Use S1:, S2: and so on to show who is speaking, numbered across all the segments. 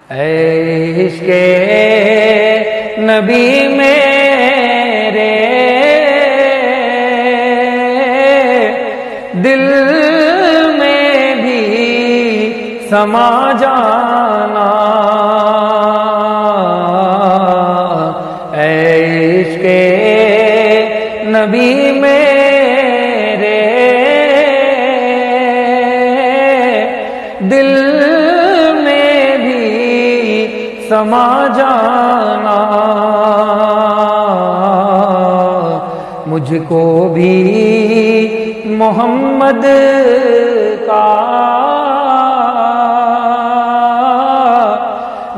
S1: اے عشق نبی میرے دل میں بھی سما جانا، اے عشق نبی میرے دل میں بھی سما جانا، مجھ کو بھی محمد کا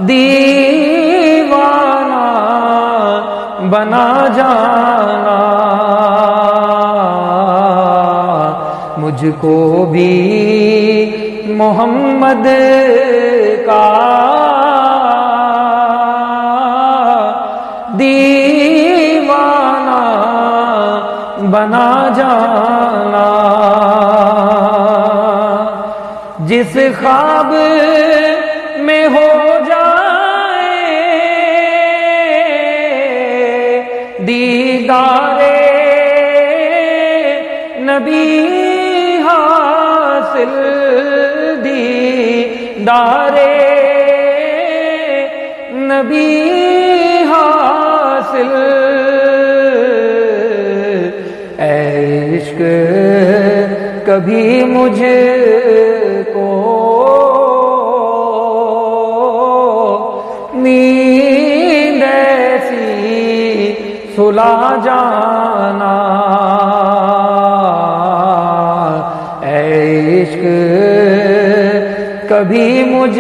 S1: دیوانہ بنا جانا، مجھ کو بھی محمد کا دیوانہ بنا جانا، جس خواب میں ہو جائے دیدار نبی حاصل، دیدار نبی حاصل، اے عشق کبھی مجھ کو نیند ایسی سلا جانا، اے عشق کبھی مجھ